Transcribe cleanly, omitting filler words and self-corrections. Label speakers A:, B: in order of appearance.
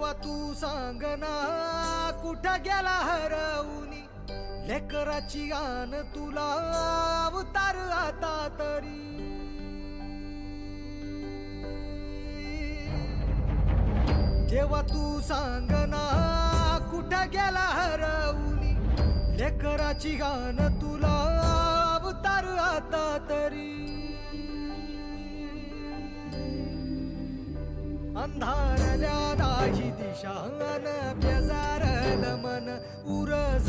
A: देवा तू सांग ना कुठं गेला हरवूनी लेकराची गान तुला अवतार आता तरी देवा तू सांग ना कुठं गेला हरवूनी लेकराची गान तुला अवतार आता तरी अंधारल्या नाही दिशा न बेजारल मन उरज